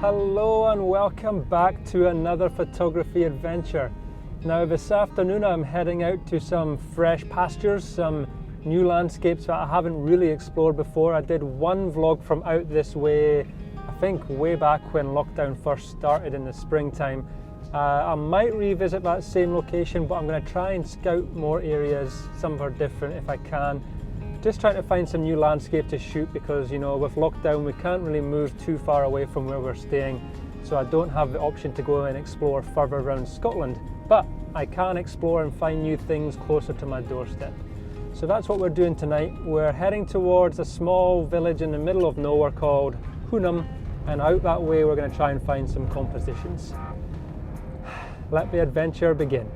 Hello and welcome back to another photography adventure. Now this afternoon I'm heading out to some fresh pastures, some new landscapes that I haven't really explored before. I did one vlog from out this way, I think way back when lockdown first started in the springtime. I might revisit that same location, but I'm going to try and scout more areas, some are different if I can. Just trying to find some new landscape to shoot because, you know, with lockdown we can't really move too far away from where we're staying, so I don't have the option to go and explore further around Scotland, but I can explore and find new things closer to my doorstep. So that's what we're doing tonight. We're heading towards a small village in the middle of nowhere called Hunam, and out that way we're going to try and find some compositions. Let the adventure begin.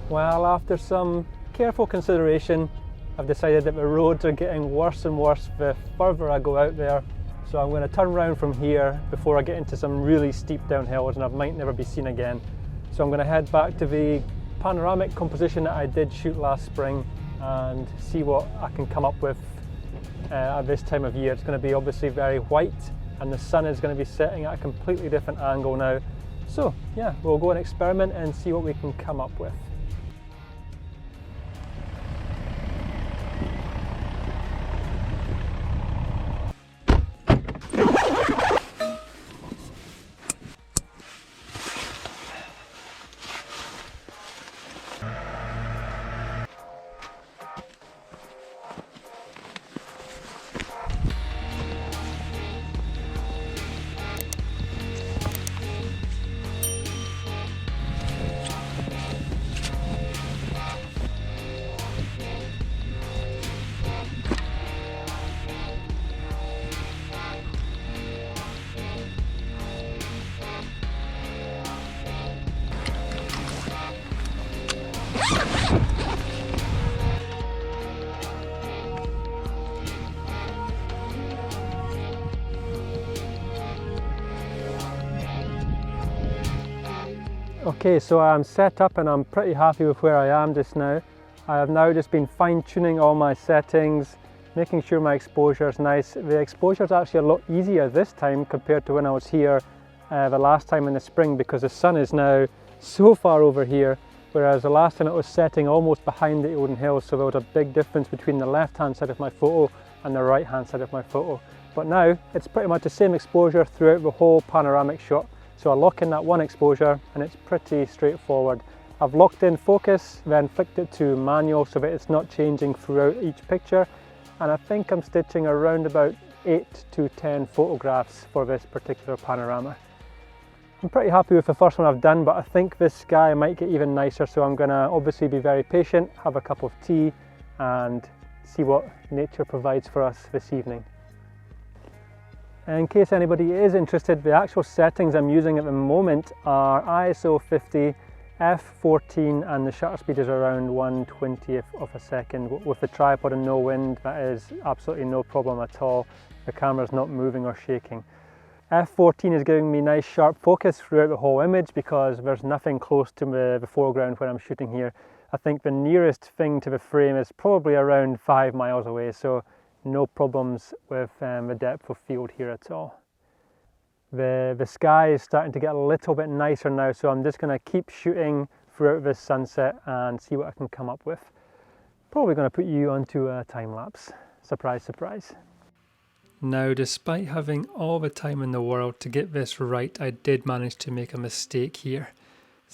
Well, after some careful consideration, I've decided that the roads are getting worse and worse the further I go out there. So I'm going to turn around from here before I get into some really steep downhills and I might never be seen again. So I'm going to head back to the panoramic composition that I did shoot last spring and see what I can come up with at this time of year. It's going to be obviously very white and the sun is going to be setting at a completely different angle now. So yeah, we'll go and experiment and see what we can come up with. Okay, so I'm set up and I'm pretty happy with where I am just now. I have now just been fine-tuning all my settings, making sure my exposure is nice. The exposure is actually a lot easier this time compared to when I was here the last time in the spring, because the sun is now so far over here, whereas the last time it was setting almost behind the Eildon Hills, so there was a big difference between the left-hand side of my photo and the right-hand side of my photo. But now it's pretty much the same exposure throughout the whole panoramic shot. So I lock in that one exposure and it's pretty straightforward. I've locked in focus, then flicked it to manual so that it's not changing throughout each picture. And I think I'm stitching around about 8 to 10 photographs for this particular panorama. I'm pretty happy with the first one I've done, but I think this sky might get even nicer. So I'm gonna obviously be very patient, have a cup of tea and see what nature provides for us this evening. In case anybody is interested, the actual settings I'm using at the moment are ISO 50, f14, and the shutter speed is around 1/20th of a second. With the tripod and no wind, that is absolutely no problem at all. The camera's not moving or shaking. f14 is giving me nice sharp focus throughout the whole image because there's nothing close to the foreground when I'm shooting here. I think the nearest thing to the frame is probably around 5 miles away, so no problems with the depth of field here at all. The sky is starting to get a little bit nicer now, so I'm just going to keep shooting throughout this sunset and see what I can come up with. Probably going to put you onto a time lapse. Surprise, surprise. Now, despite having all the time in the world to get this right, I did manage to make a mistake here.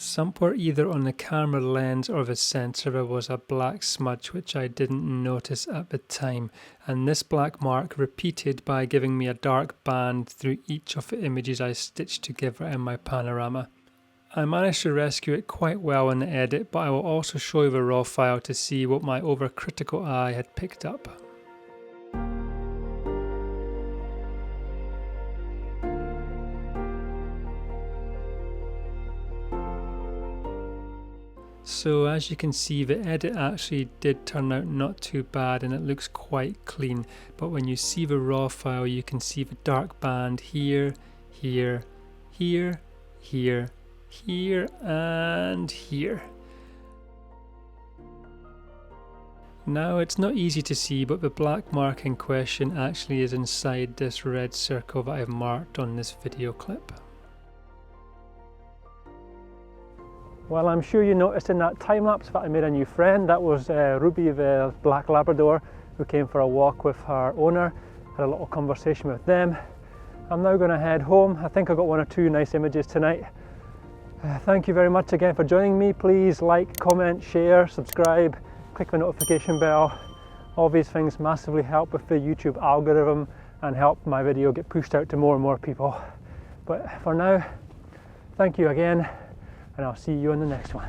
Somewhere either on the camera lens or the sensor there was a black smudge which I didn't notice at the time, and this black mark repeated by giving me a dark band through each of the images I stitched together in my panorama. I managed to rescue it quite well in the edit, but I will also show you the raw file to see what my overcritical eye had picked up. So as you can see, the edit actually did turn out not too bad and it looks quite clean, but when you see the raw file you can see the dark band here, here, here, here, here and here. Now it's not easy to see, but the black mark in question actually is inside this red circle that I've marked on this video clip. Well, I'm sure you noticed in that time lapse that I made a new friend. That was Ruby, the black Labrador, who came for a walk with her owner. Had a little conversation with them. I'm now going to head home. I think I got one or two nice images tonight. Thank you very much again for joining me. Please like, comment, share, subscribe, click the notification bell. All these things massively help with the YouTube algorithm and help my video get pushed out to more and more people. But for now, thank you again, and I'll see you in the next one.